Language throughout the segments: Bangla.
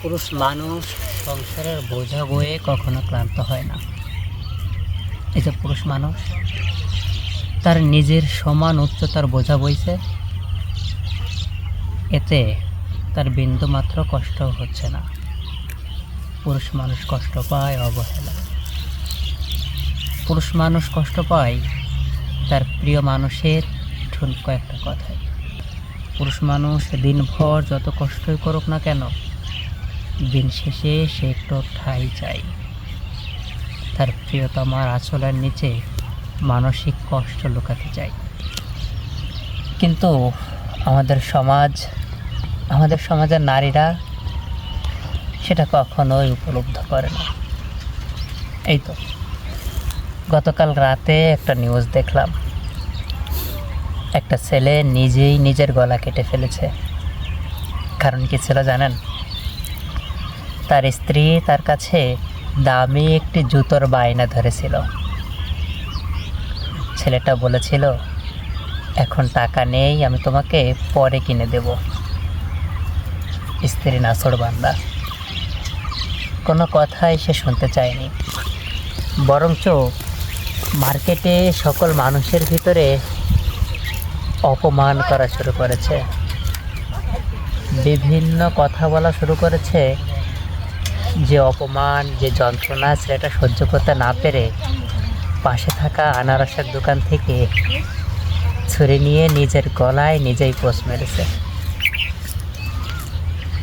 পুরুষ মানুষ সংসারের বোঝা বয়ে কখনো ক্লান্ত হয় না। এই যে পুরুষ মানুষ তার নিজের সমান উচ্চতার বোঝা বইছে, এতে তার বিন্দুমাত্র কষ্ট হচ্ছে না। পুরুষ মানুষ কষ্ট পায় অবহেলা, পুরুষ মানুষ কষ্ট পায় তার প্রিয় মানুষের ঠুনকো একটা কথায়। পুরুষ মানুষ দিনভর যত কষ্টই করুক না কেন, দিন শেষে সে একটু ঠাঁই চাই। তার প্রিয়তমার আঁচলের নিচে মানসিক কষ্ট লুকাতে চাই। কিন্তু আমাদের সমাজের নারীরা সেটা কখনোই উপলব্ধি করে না। এই তো গতকাল রাতে একটা নিউজ দেখলাম, একটা ছেলে নিজেই নিজের গলা কেটে ফেলেছে। কারণ কি ছিল জানেন? তার স্ত্রী তার কাছে দামি একটি জুতোর বায়না ধরেছিল। ছেলেটা বলেছিল, এখন টাকা নেই, আমি তোমাকে পরে কিনে দেব। স্ত্রী নাছোড়বান্দা, কোনো কথাই সে শুনতে চায়নি, বরঞ্চ মার্কেটে সকল মানুষের ভিতরে অপমান করা শুরু করেছে, বিভিন্ন কথা বলা শুরু করেছে। যে অপমান, যে যন্ত্রণা ছেলেটা সহ্য করতে না পেরে পাশে থাকা আনারসের দোকান থেকে ছুরি নিয়ে নিজের গলায় নিজেই পোষ মেরেছে।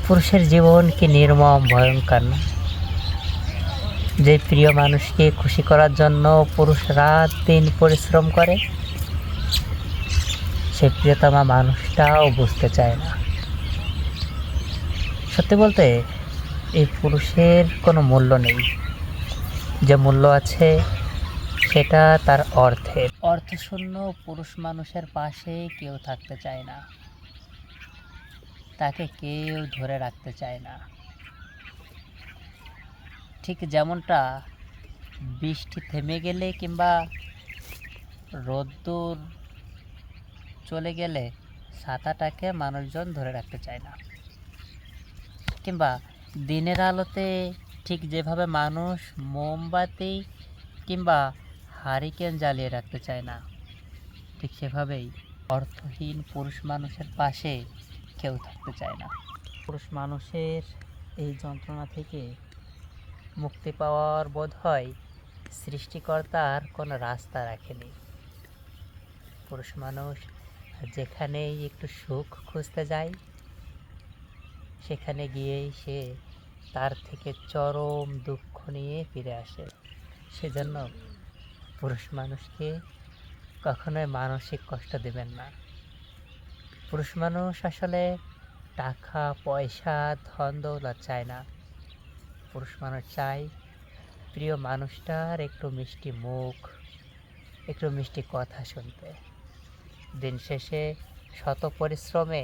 পুরুষের জীবন কি নির্মম, ভয়ঙ্কর না? যে প্রিয় মানুষকে খুশি করার জন্য পুরুষ রাত দিন পরিশ্রম করে, সে প্রিয়তমা মানুষটাও বুঝতে চায় না। সত্যি বলতে এই পুরুষের কোনো মূল্য নেই। যে মূল্য আছে সেটা তার অর্থের। অর্থশূন্য পুরুষ মানুষের পাশে কেউ থাকতে চায় না, তাকে কেউ ধরে রাখতে চায় না। ঠিক যেমনটা বৃষ্টি থেমে গেলে কিংবা রোদ্দুর চলে গেলে ছাতাটাকে মানুষজন ধরে রাখতে চায় না, কিংবা দিনের আলোতে ঠিক যেভাবে মানুষ মোমবাতি কিংবা হারিকেন জ্বালিয়ে রাখতে চায় না, ঠিক সেভাবেই অর্থহীন পুরুষ মানুষের পাশে কেউ থাকতে চায় না। পুরুষ মানুষের এই যন্ত্রণা থেকে মুক্তি পাওয়ার বোধ হয় সৃষ্টিকর্তার কোনো রাস্তা রাখেনি। পুরুষ মানুষ যেখানেই একটু সুখ খুঁজতে যায়, সেখানে গিয়েই সে তার থেকে চরম দুঃখ নিয়ে ফিরে আসে। সেজন্য পুরুষ মানুষকে কখনোই মানসিক কষ্ট দেবেন না। পুরুষ মানুষ আসলে টাকা পয়সা ধন দৌলত চায় না। পুরুষ মানুষ চায় প্রিয় মানুষটার একটু মিষ্টি মুখ, একটু মিষ্টি কথা শুনতে। দিন শেষে শত পরিশ্রমে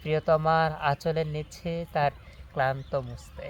প্রিয়তমার আঁচলের নিচে তার ক্লান্ত মুছতে।